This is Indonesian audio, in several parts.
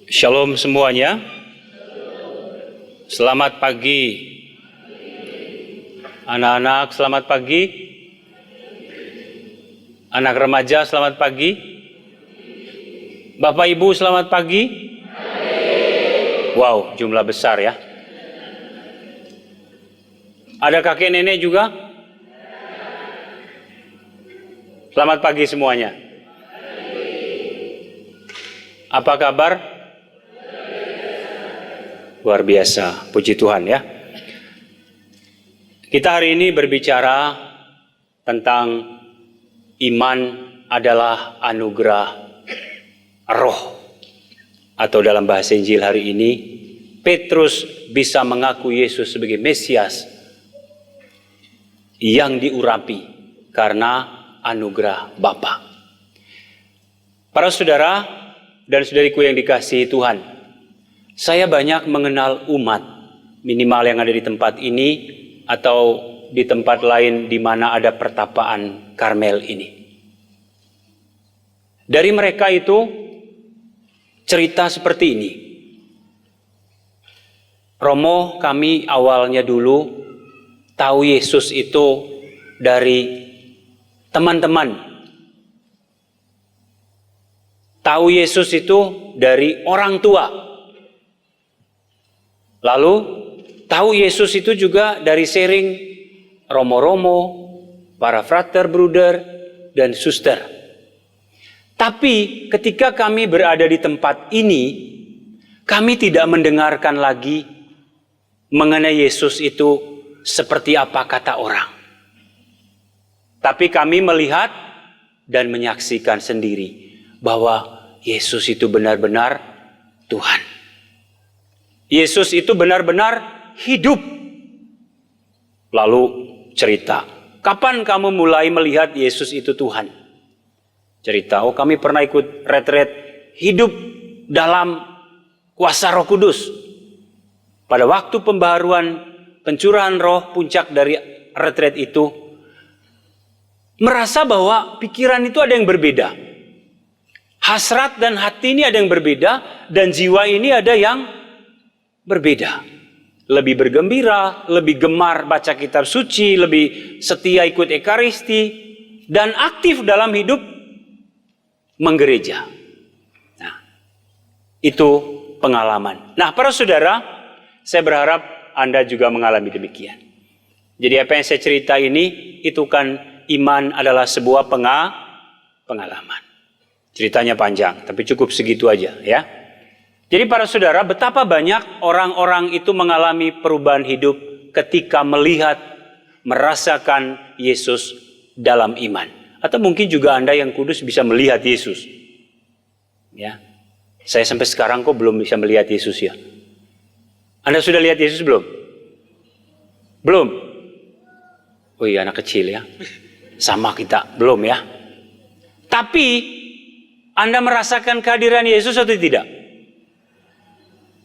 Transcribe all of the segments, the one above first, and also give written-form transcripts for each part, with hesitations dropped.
Shalom semuanya. Selamat pagi. Anak-anak, selamat pagi. Anak remaja, selamat pagi. Bapak Ibu, selamat pagi. Wow, jumlah besar ya. Ada kakek nenek juga? Selamat pagi semuanya. Apa kabar? Luar biasa, puji Tuhan ya. Kita hari ini berbicara tentang iman adalah anugerah roh. Atau dalam bahasa Injil hari ini, Petrus bisa mengaku Yesus sebagai Mesias yang diurapi karena anugerah Bapa. Para saudara dan saudariku yang dikasihi Tuhan, saya banyak mengenal umat, minimal yang ada di tempat ini atau di tempat lain di mana ada pertapaan Karmel ini. Dari mereka itu cerita seperti ini. Romo kami awalnya dulu tahu Yesus itu dari teman-teman. Tahu Yesus itu dari orang tua. Lalu tahu Yesus itu juga dari sharing romo-romo, para frater, bruder, dan suster. Tapi ketika kami berada di tempat ini, kami tidak mendengarkan lagi mengenai Yesus itu seperti apa kata orang. Tapi kami melihat dan menyaksikan sendiri bahwa Yesus itu benar-benar Tuhan. Yesus itu benar-benar hidup. Lalu cerita, kapan kamu mulai melihat Yesus itu Tuhan? Cerita, kami pernah ikut retret hidup dalam kuasa Roh Kudus. Pada waktu pembaharuan pencurahan roh puncak dari retret itu, merasa bahwa pikiran itu ada yang berbeda. Hasrat dan hati ini ada yang berbeda, dan jiwa ini ada yang berbeda. Lebih bergembira, lebih gemar baca kitab suci, lebih setia ikut ekaristi, dan aktif dalam hidup menggereja. Nah, itu pengalaman. Nah, para saudara, saya berharap Anda juga mengalami demikian. Jadi apa yang saya cerita ini, itu kan iman adalah sebuah pengalaman. Ceritanya panjang, tapi cukup segitu aja ya. Jadi para saudara, betapa banyak orang-orang itu mengalami perubahan hidup ketika melihat, merasakan Yesus dalam iman. Atau mungkin juga Anda yang kudus bisa melihat Yesus. Ya, saya sampai sekarang kok belum bisa melihat Yesus ya. Anda sudah lihat Yesus belum? Belum? Oh iya, anak kecil ya. Sama kita, belum ya. Tapi Anda merasakan kehadiran Yesus atau tidak?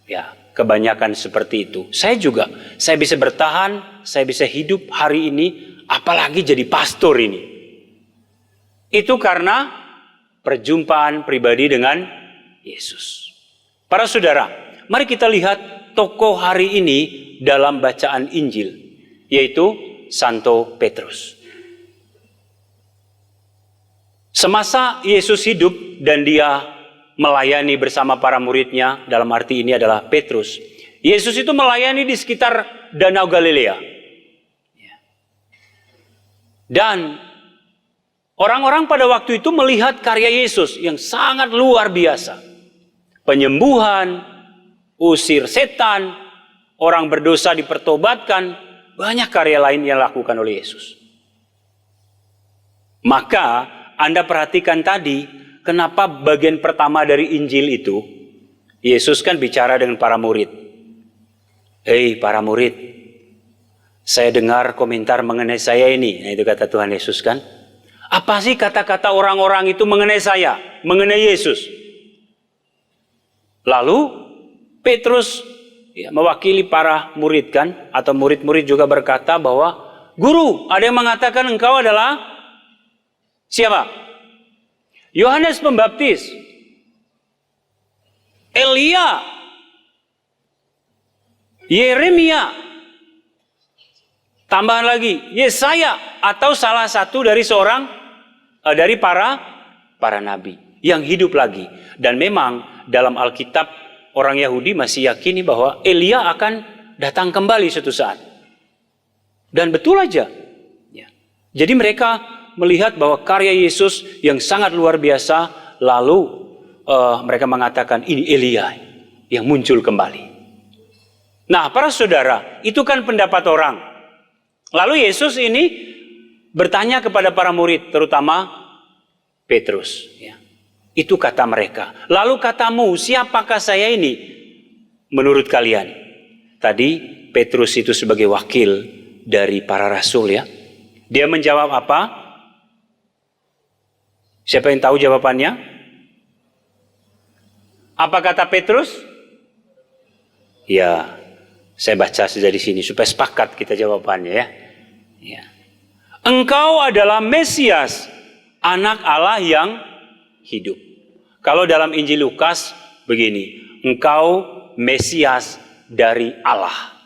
Ya, kebanyakan seperti itu. Saya juga, saya bisa bertahan, saya bisa hidup hari ini, apalagi jadi pastor ini. Itu karena perjumpaan pribadi dengan Yesus. Para saudara, mari kita lihat tokoh hari ini dalam bacaan Injil, yaitu Santo Petrus. Semasa Yesus hidup dan dia melayani bersama para muridnya, dalam arti ini adalah Petrus. Yesus itu melayani di sekitar Danau Galilea. Dan orang-orang pada waktu itu melihat karya Yesus yang sangat luar biasa. Penyembuhan, usir setan, orang berdosa dipertobatkan, banyak karya lain yang dilakukan oleh Yesus. Maka Anda perhatikan tadi, kenapa bagian pertama dari Injil itu, Yesus kan bicara dengan para murid. Hei para murid, saya dengar komentar mengenai saya ini. Nah itu kata Tuhan Yesus kan. Apa sih kata-kata orang-orang itu mengenai saya, mengenai Yesus? Lalu Petrus mewakili para murid kan, atau murid-murid juga berkata bahwa, Guru, ada yang mengatakan engkau adalah siapa? Yohanes Pembaptis. Elia, Yeremia, tambahan lagi Yesaya, atau salah satu dari dari para nabi yang hidup lagi. Dan memang dalam Alkitab orang Yahudi masih yakini bahwa Elia akan datang kembali suatu saat. Dan betul aja. Ya. Jadi mereka melihat bahwa karya Yesus yang sangat luar biasa, lalu mereka mengatakan ini Elia yang muncul kembali. Nah, para saudara, itu kan pendapat orang. Lalu Yesus ini bertanya kepada para murid, terutama Petrus. Ya. Itu kata mereka. Lalu katamu, siapakah saya ini menurut kalian? Tadi Petrus itu sebagai wakil dari para rasul ya. Dia menjawab apa? Siapa yang tahu jawabannya? Apa kata Petrus? Ya, saya baca saja di sini supaya sepakat kita jawabannya ya. Ya. Engkau adalah Mesias, anak Allah yang hidup. Kalau dalam Injil Lukas begini, engkau Mesias dari Allah.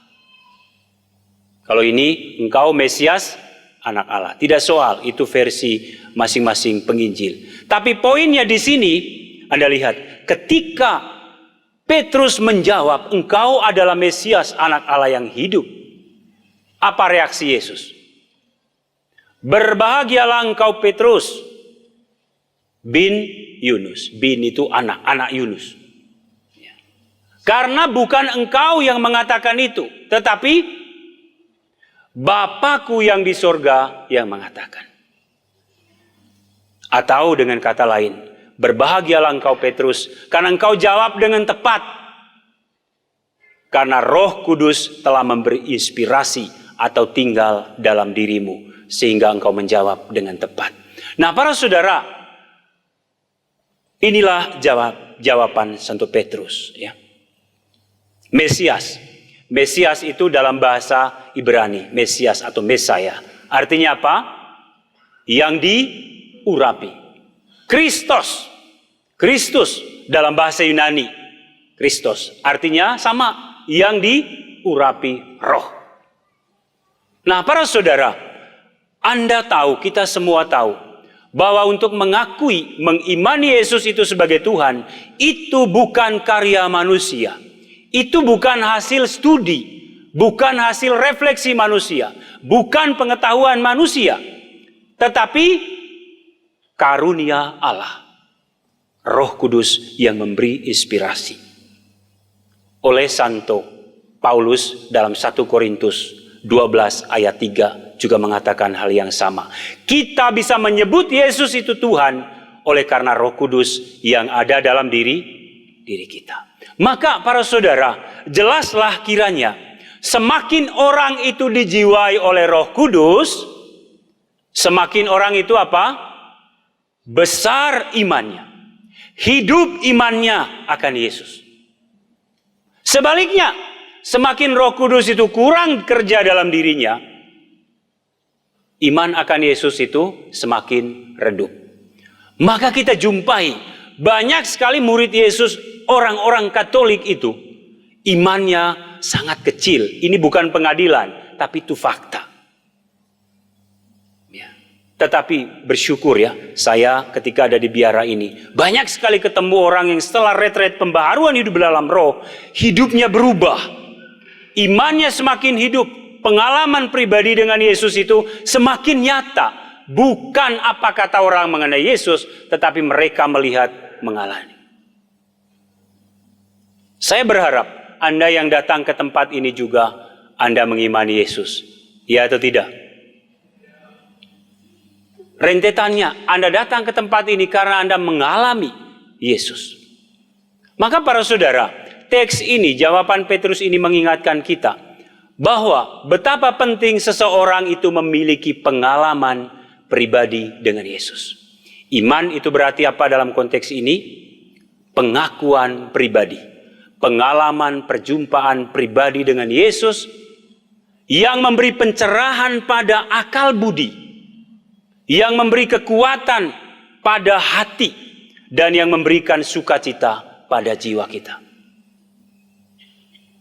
Kalau ini engkau Mesias anak Allah. Tidak soal, itu versi masing-masing penginjil. Tapi poinnya di sini Anda lihat, ketika Petrus menjawab engkau adalah Mesias anak Allah yang hidup, apa reaksi Yesus? Berbahagialah engkau Petrus bin Yunus. Bin itu anak Yunus. Karena bukan engkau yang mengatakan itu, tetapi Bapakku yang di sorga yang mengatakan. Atau dengan kata lain, berbahagialah engkau Petrus, karena engkau jawab dengan tepat. Karena Roh Kudus telah memberi inspirasi atau tinggal dalam dirimu, sehingga engkau menjawab dengan tepat. Nah, para saudara, inilah jawaban Santo Petrus. Ya. Mesias itu dalam bahasa Ibrani, Mesias atau Mesaya. Artinya apa? Yang diurapi. Kristus dalam bahasa Yunani. Kristos artinya sama, yang diurapi roh. Nah, para saudara, Anda tahu, kita semua tahu, bahwa untuk mengimani Yesus itu sebagai Tuhan, itu bukan karya manusia. Itu bukan hasil studi, bukan hasil refleksi manusia, bukan pengetahuan manusia, tetapi karunia Allah, Roh Kudus yang memberi inspirasi. Oleh Santo Paulus dalam 1 Korintus 12 ayat 3 juga mengatakan hal yang sama. Kita bisa menyebut Yesus itu Tuhan oleh karena Roh Kudus yang ada dalam diri kita. Maka para saudara, jelaslah kiranya semakin orang itu dijiwai oleh Roh Kudus, semakin orang itu apa? Besar imannya, hidup imannya akan Yesus. Sebaliknya, semakin Roh Kudus itu kurang kerja dalam dirinya, iman akan Yesus itu semakin redup. Maka kita jumpai banyak sekali murid Yesus, orang-orang Katolik itu imannya sangat kecil. Ini bukan pengadilan, tapi itu fakta. Ya. Tetapi bersyukur ya, saya ketika ada di biara ini, banyak sekali ketemu orang yang setelah retret pembaharuan hidup dalam roh, hidupnya berubah. Imannya semakin hidup, pengalaman pribadi dengan Yesus itu semakin nyata. Bukan apa kata orang mengenai Yesus, tetapi mereka melihat, mengalami. Saya berharap Anda yang datang ke tempat ini juga Anda mengimani Yesus. Ya atau tidak? Rentetannya, Anda datang ke tempat ini karena Anda mengalami Yesus. Maka para saudara, teks ini, jawaban Petrus ini mengingatkan kita bahwa betapa penting seseorang itu memiliki pengalaman pribadi dengan Yesus. Iman itu berarti apa dalam konteks ini? Pengakuan pribadi. Pengalaman perjumpaan pribadi dengan Yesus yang memberi pencerahan pada akal budi, yang memberi kekuatan pada hati, dan yang memberikan sukacita pada jiwa kita.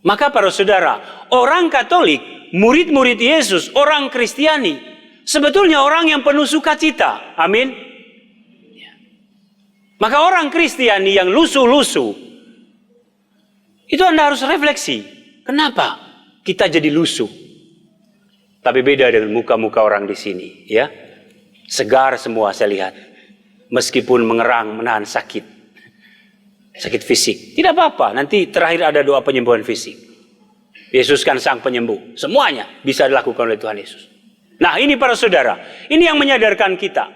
Maka para saudara, orang Katolik, murid-murid Yesus, orang Kristiani, sebetulnya orang yang penuh sukacita. Amin. Maka orang Kristiani yang lusuh-lusuh, itu Anda harus refleksi. Kenapa kita jadi lusuh? Tapi beda dengan muka-muka orang di sini, ya. Segar semua saya lihat. Meskipun mengerang, menahan sakit. Sakit fisik. Tidak apa-apa, nanti terakhir ada doa penyembuhan fisik. Yesus kan sang penyembuh. Semuanya bisa dilakukan oleh Tuhan Yesus. Nah, ini para saudara, ini yang menyadarkan kita.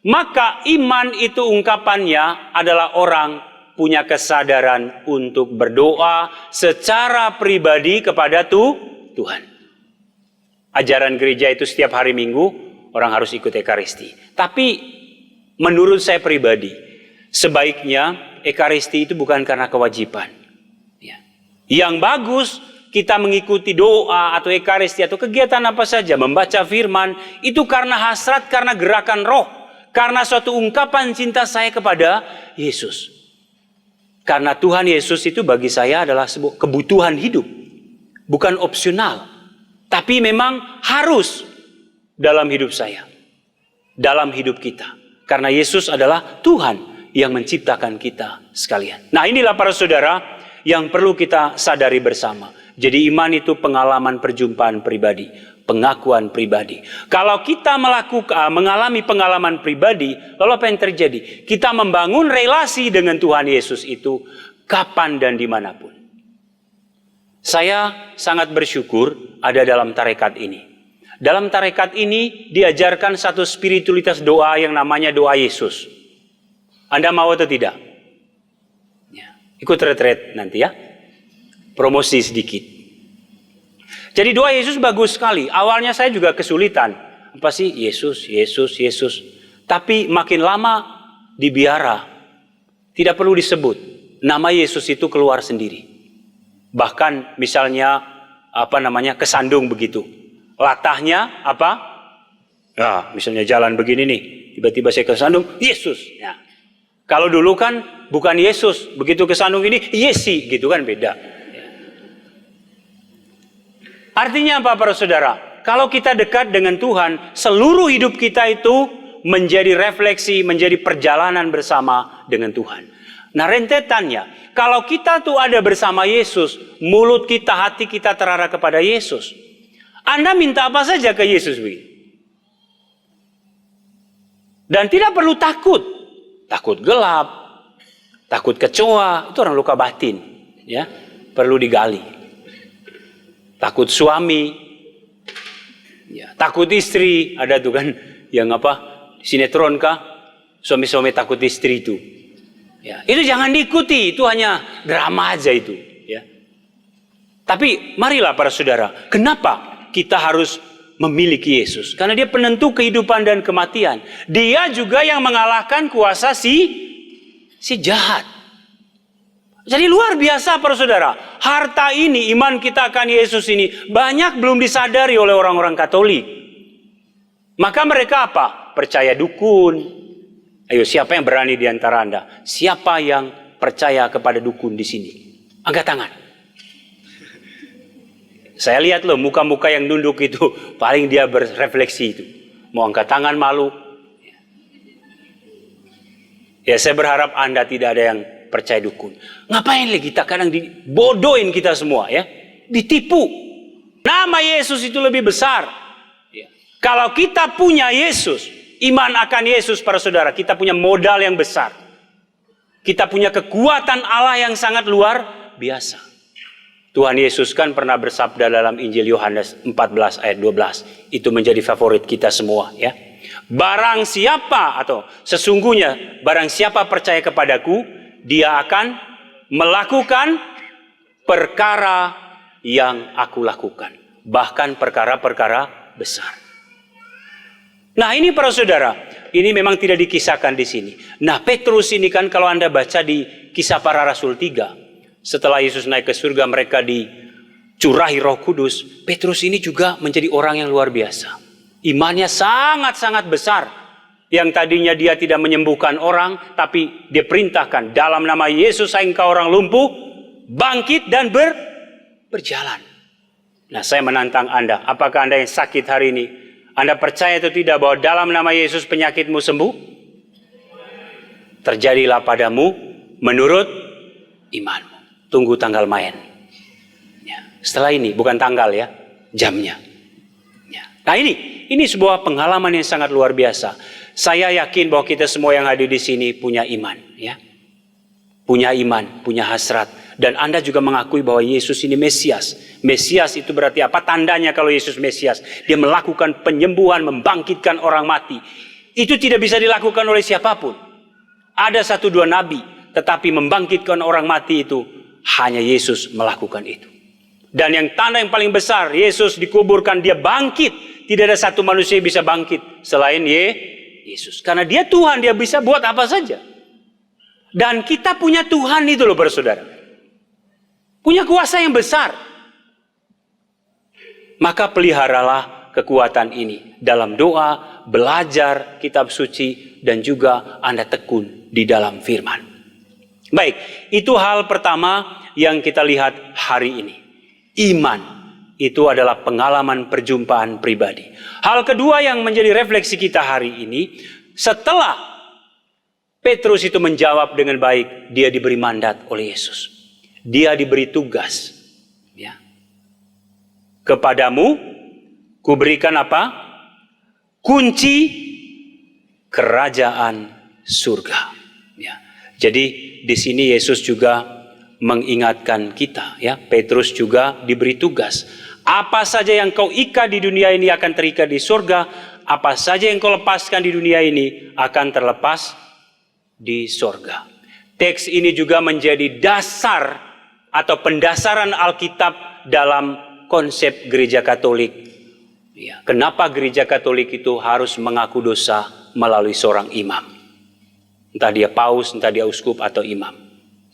Maka iman itu ungkapannya adalah orang punya kesadaran untuk berdoa secara pribadi kepada Tuhan. Ajaran gereja itu setiap hari Minggu orang harus ikut Ekaristi. Tapi menurut saya pribadi, sebaiknya Ekaristi itu bukan karena kewajiban. Yang bagus kita mengikuti doa atau Ekaristi atau kegiatan apa saja, membaca firman, itu karena hasrat, karena gerakan roh, karena suatu ungkapan cinta saya kepada Yesus. Karena Tuhan Yesus itu bagi saya adalah sebuah kebutuhan hidup, bukan opsional, tapi memang harus dalam hidup saya, dalam hidup kita. Karena Yesus adalah Tuhan yang menciptakan kita sekalian. Nah, inilah para saudara yang perlu kita sadari bersama. Jadi iman itu pengalaman perjumpaan pribadi, pengakuan pribadi. Kalau kita mengalami pengalaman pribadi, lalu apa yang terjadi? Kita membangun relasi dengan Tuhan Yesus itu kapan dan dimanapun. Saya sangat bersyukur ada dalam tarekat ini. Dalam tarekat ini diajarkan satu spiritualitas doa yang namanya doa Yesus. Anda mau atau tidak? Ya, ikut retret nanti ya. Promosi sedikit. Jadi doa Yesus bagus sekali. Awalnya saya juga kesulitan. Apa sih Yesus, Yesus, Yesus. Tapi makin lama dibiara. Tidak perlu disebut. Nama Yesus itu keluar sendiri. Bahkan misalnya kesandung begitu. Latahnya apa? Ya, misalnya jalan begini nih. Tiba-tiba saya kesandung, Yesus. Ya. Kalau dulu kan bukan Yesus, begitu kesandung ini Yesi, gitu kan beda. Artinya apa para saudara? Kalau kita dekat dengan Tuhan, seluruh hidup kita itu menjadi refleksi, menjadi perjalanan bersama dengan Tuhan. Nah, rentetannya, kalau kita tuh ada bersama Yesus, mulut kita, hati kita terarah kepada Yesus. Anda minta apa saja ke Yesus, dan tidak perlu takut. Takut gelap, takut kecoa, itu orang luka batin, ya, perlu digali. Takut suami, ya, takut istri, ada tuh kan yang sinetron kah, suami-suami takut istri itu, ya, itu jangan diikuti, itu hanya drama aja itu, ya. Tapi marilah para saudara, kenapa kita harus memiliki Yesus? Karena dia penentu kehidupan dan kematian. Dia juga yang mengalahkan kuasa si jahat. Jadi luar biasa para saudara. Harta ini, iman kita akan Yesus ini banyak belum disadari oleh orang-orang Katolik. Maka mereka apa? Percaya dukun. Ayo, siapa yang berani di antara Anda? Siapa yang percaya kepada dukun di sini? Angkat tangan. Saya lihat loh muka-muka yang nunduk itu paling dia berefleksi itu. Mau angkat tangan malu. Ya, saya berharap Anda tidak ada yang percaya dukun. Ngapain lagi kita kadang dibodohin kita semua ya. Ditipu. Nama Yesus itu lebih besar. Ya. Kalau kita punya Yesus, iman akan Yesus para saudara, kita punya modal yang besar. Kita punya kekuatan Allah yang sangat luar biasa. Tuhan Yesus kan pernah bersabda dalam Injil Yohanes 14 ayat 12. Itu menjadi favorit kita semua ya. Barang siapa atau sesungguhnya barang siapa percaya kepadaku, dia akan melakukan perkara yang aku lakukan. Bahkan perkara-perkara besar. Nah, ini para saudara, ini memang tidak dikisahkan di sini. Nah, Petrus ini kan kalau Anda baca di Kisah Para Rasul 3, setelah Yesus naik ke surga, mereka dicurahi Roh Kudus. Petrus ini juga menjadi orang yang luar biasa. Imannya sangat-sangat besar. Yang tadinya dia tidak menyembuhkan orang, tapi dia perintahkan dalam nama Yesus engkau orang lumpuh, bangkit dan berjalan. Nah, saya menantang Anda, apakah Anda yang sakit hari ini, Anda percaya atau tidak bahwa dalam nama Yesus penyakitmu sembuh? Terjadilah padamu menurut imanmu. Tunggu tanggal main. Ya. Setelah ini, bukan tanggal ya, jamnya. Ya. Nah ini sebuah pengalaman yang sangat luar biasa. Saya yakin bahwa kita semua yang hadir di sini punya iman. Ya. Punya iman, punya hasrat. Dan Anda juga mengakui bahwa Yesus ini Mesias. Mesias itu berarti apa? Tandanya kalau Yesus Mesias. Dia melakukan penyembuhan, membangkitkan orang mati. Itu tidak bisa dilakukan oleh siapapun. Ada 1-2 nabi, tetapi membangkitkan orang mati itu hanya Yesus melakukan itu. Dan yang tanda yang paling besar, Yesus dikuburkan, dia bangkit. Tidak ada satu manusia yang bisa bangkit selain Yesus. Karena dia Tuhan, dia bisa buat apa saja. Dan kita punya Tuhan itu loh saudara. Punya kuasa yang besar. Maka peliharalah kekuatan ini dalam doa, belajar kitab suci, dan juga Anda tekun di dalam firman. Baik, itu hal pertama yang kita lihat hari ini. Iman itu adalah pengalaman perjumpaan pribadi. Hal kedua yang menjadi refleksi kita hari ini, setelah Petrus itu menjawab dengan baik, dia diberi mandat oleh Yesus. Dia diberi tugas. Ya. Kepadamu kuberikan apa? Kunci kerajaan surga. Ya. Jadi di sini Yesus juga mengingatkan kita. Ya. Petrus juga diberi tugas. Apa saja yang kau ikat di dunia ini akan terikat di surga. Apa saja yang kau lepaskan di dunia ini akan terlepas di surga. Teks ini juga menjadi dasar atau pendasaran Alkitab dalam konsep gereja Katolik. Ya, kenapa gereja Katolik itu harus mengaku dosa melalui seorang imam? Entah dia paus, entah dia uskup atau imam.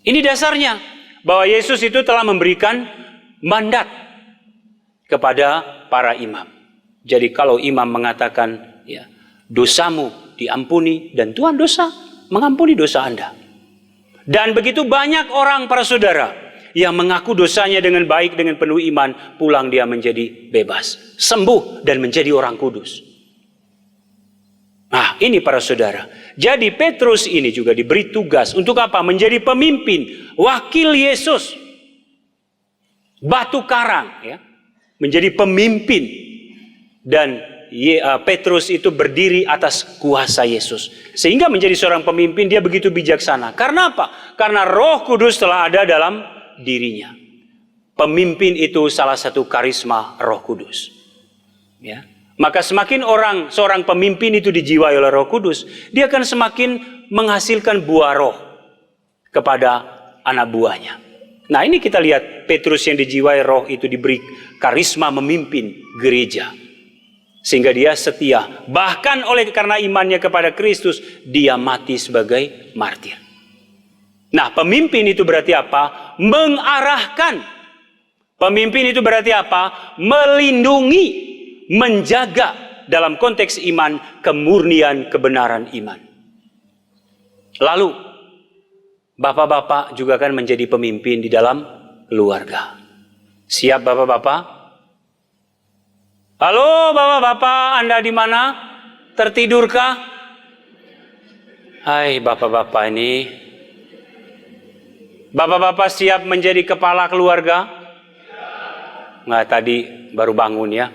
Ini dasarnya bahwa Yesus itu telah memberikan mandat kepada para imam. Jadi kalau imam mengatakan, ya, dosamu diampuni dan Tuhan dosa mengampuni dosa Anda. Dan begitu banyak orang para saudara yang mengaku dosanya dengan baik, dengan penuh iman, pulang dia menjadi bebas, sembuh dan menjadi orang kudus. Nah, ini para saudara. Jadi Petrus ini juga diberi tugas untuk apa? Menjadi pemimpin, wakil Yesus. Batu karang, ya. Menjadi pemimpin. Dan Petrus itu berdiri atas kuasa Yesus. Sehingga menjadi seorang pemimpin, dia begitu bijaksana. Karena apa? Karena Roh Kudus telah ada dalam dirinya. Pemimpin itu salah satu karisma Roh Kudus. Ya. Maka semakin seorang pemimpin itu dijiwai oleh Roh Kudus, dia akan semakin menghasilkan buah roh kepada anak buahnya. Nah, ini kita lihat Petrus yang dijiwai roh itu diberi karisma memimpin gereja. Sehingga dia setia. Bahkan karena imannya kepada Kristus, dia mati sebagai martir. Nah, pemimpin itu berarti apa? Mengarahkan. Pemimpin itu berarti apa? Melindungi, menjaga dalam konteks iman, kemurnian kebenaran iman. Lalu, bapak-bapak juga akan menjadi pemimpin di dalam keluarga. Siap bapak-bapak? Halo bapak-bapak, Anda di mana? Tertidurkah? Hai bapak-bapak ini. Bapak-bapak siap menjadi kepala keluarga? Nggak, tadi baru bangun ya.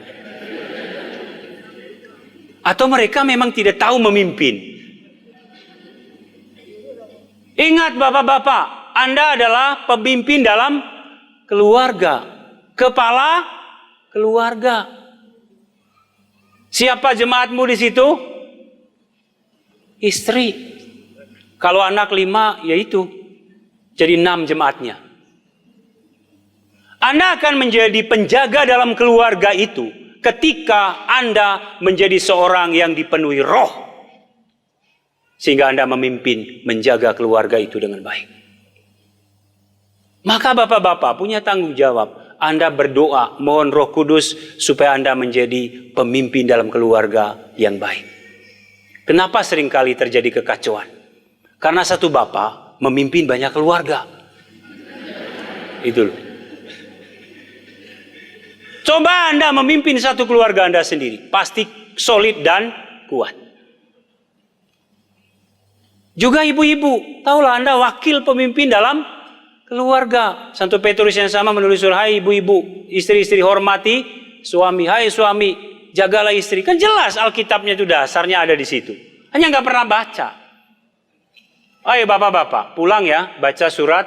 Atau mereka memang tidak tahu memimpin? Ingat bapak-bapak, Anda adalah pemimpin dalam keluarga. Kepala keluarga. Siapa jemaatmu di situ? Istri. Kalau anak 5, ya itu. Jadi 6 jemaatnya. Anda akan menjadi penjaga dalam keluarga itu ketika Anda menjadi seorang yang dipenuhi roh. Sehingga Anda memimpin, menjaga keluarga itu dengan baik. Maka bapak-bapak punya tanggung jawab. Anda berdoa, mohon Roh Kudus supaya Anda menjadi pemimpin dalam keluarga yang baik. Kenapa seringkali terjadi kekacauan? Karena satu bapak memimpin banyak keluarga. Itu loh. Coba Anda memimpin satu keluarga Anda sendiri, pasti solid dan kuat. Juga ibu-ibu, tahulah Anda wakil pemimpin dalam keluarga. Santo Petrus yang sama menulis surat, hai ibu-ibu, istri-istri hormati suami, hai suami, jagalah istri. Kan jelas Alkitabnya itu dasarnya ada di situ. Hanya nggak pernah baca. Ayo bapak-bapak, pulang ya, baca surat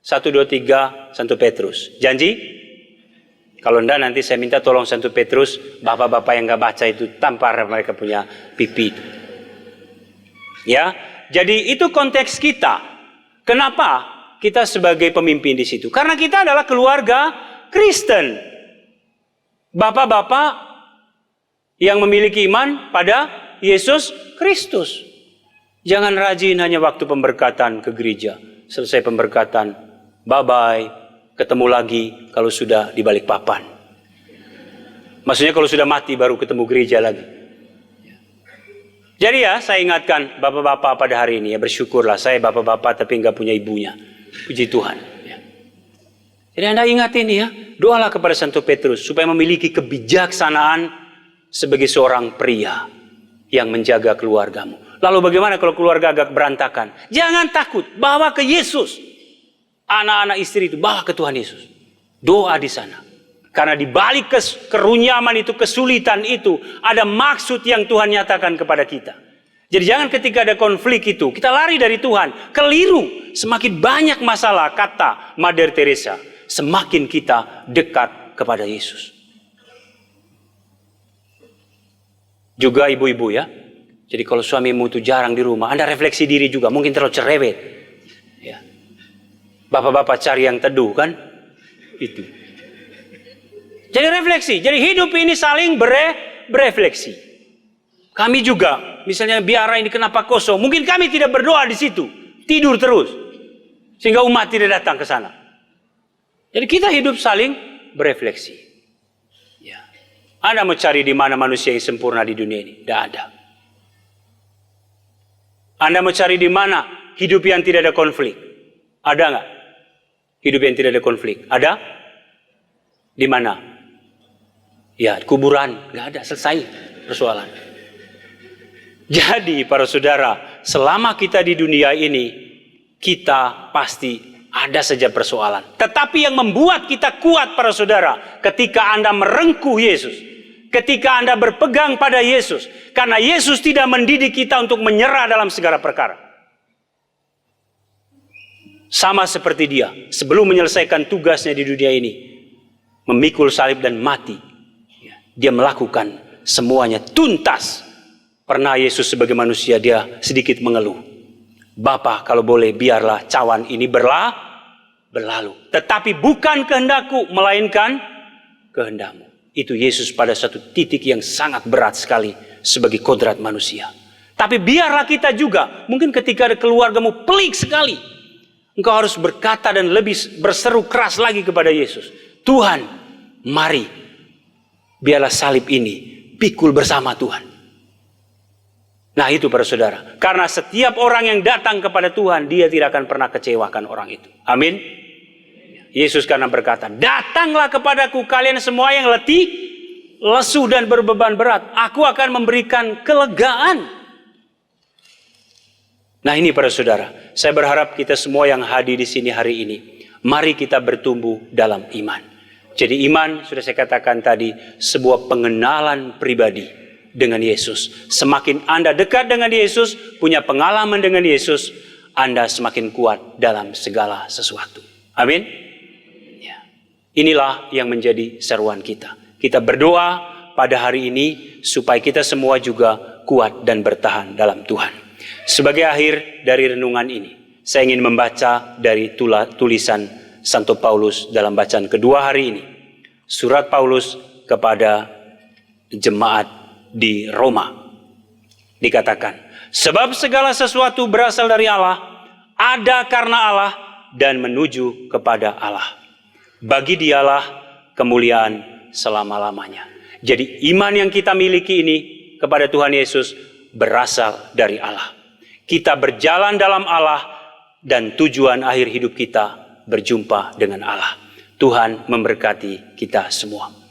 1, 2, 3 Santo Petrus. Janji? Kalau enggak nanti saya minta tolong Santo Petrus, bapak-bapak yang nggak baca itu tampar mereka punya pipi. Ya, jadi itu konteks kita. Kenapa kita sebagai pemimpin di situ? Karena kita adalah keluarga Kristen. Bapak-bapak yang memiliki iman pada Yesus Kristus. Jangan rajin hanya waktu pemberkatan ke gereja. Selesai pemberkatan, bye-bye. Ketemu lagi kalau sudah di balik papan. Maksudnya kalau sudah mati baru ketemu gereja lagi. Jadi ya, saya ingatkan bapak-bapak pada hari ini ya, bersyukurlah saya bapak-bapak tapi nggak punya ibunya. Puji Tuhan. Ya. Jadi Anda ingat ini ya, doalah kepada Santo Petrus supaya memiliki kebijaksanaan sebagai seorang pria yang menjaga keluargamu. Lalu bagaimana kalau keluarga agak berantakan? Jangan takut, bawa ke Yesus. Anak-anak istri itu bawa ke Tuhan Yesus. Doa di sana. Karena di balik kerunyaman itu, kesulitan itu, ada maksud yang Tuhan nyatakan kepada kita. Jadi jangan ketika ada konflik itu, kita lari dari Tuhan. Keliru. Semakin banyak masalah, kata Mother Teresa, semakin kita dekat kepada Yesus. Juga ibu-ibu ya. Jadi kalau suamimu itu jarang di rumah, Anda refleksi diri juga. Mungkin terlalu cerewet. Ya. Bapak-bapak cari yang teduh kan? Itu. Jadi refleksi. Jadi hidup ini saling berefleksi. Kami juga, misalnya biara ini kenapa kosong? Mungkin kami tidak berdoa di situ. Tidur terus. Sehingga umat tidak datang ke sana. Jadi kita hidup saling berefleksi. Ya. Anda mau cari di mana manusia yang sempurna di dunia ini? Tidak ada. Anda mau cari di mana hidup yang tidak ada konflik? Ada nggak? Hidup yang tidak ada konflik. Ada? Di mana? Ya, kuburan. Nggak ada, selesai persoalan. Jadi, para saudara, selama kita di dunia ini, kita pasti ada saja persoalan. Tetapi yang membuat kita kuat, para saudara, ketika Anda merengkuh Yesus, ketika Anda berpegang pada Yesus, karena Yesus tidak mendidik kita untuk menyerah dalam segala perkara. Sama seperti dia, sebelum menyelesaikan tugasnya di dunia ini, memikul salib dan mati, dia melakukan semuanya tuntas. Pernah Yesus sebagai manusia, dia sedikit mengeluh. Bapa, kalau boleh biarlah cawan ini berlalu. Tetapi bukan kehendakku, melainkan kehendakmu. Itu Yesus pada satu titik yang sangat berat sekali sebagai kodrat manusia. Tapi biarlah kita juga, mungkin ketika ada keluargamu pelik sekali, engkau harus berkata dan lebih berseru keras lagi kepada Yesus. Tuhan, mari, biarlah salib ini pikul bersama Tuhan. Nah itu para saudara. Karena setiap orang yang datang kepada Tuhan, dia tidak akan pernah kecewakan orang itu. Amin. Yesus karena berkata, datanglah kepadaku kalian semua yang letih, lesu dan berbeban berat. Aku akan memberikan kelegaan. Nah ini para saudara, saya berharap kita semua yang hadir di sini hari ini, mari kita bertumbuh dalam iman. Jadi iman, sudah saya katakan tadi, sebuah pengenalan pribadi dengan Yesus. Semakin Anda dekat dengan Yesus, punya pengalaman dengan Yesus, Anda semakin kuat dalam segala sesuatu. Amin. Ya. Inilah yang menjadi seruan kita. Kita berdoa pada hari ini supaya kita semua juga kuat dan bertahan dalam Tuhan. Sebagai akhir dari renungan ini, saya ingin membaca dari tulisan Santo Paulus dalam bacaan kedua hari ini. Surat Paulus kepada jemaat di Roma. Dikatakan, sebab segala sesuatu berasal dari Allah, ada karena Allah, dan menuju kepada Allah. Bagi Dialah kemuliaan selama-lamanya. Jadi iman yang kita miliki ini kepada Tuhan Yesus berasal dari Allah. Kita berjalan dalam Allah dan tujuan akhir hidup kita berjumpa dengan Allah. Tuhan memberkati kita semua.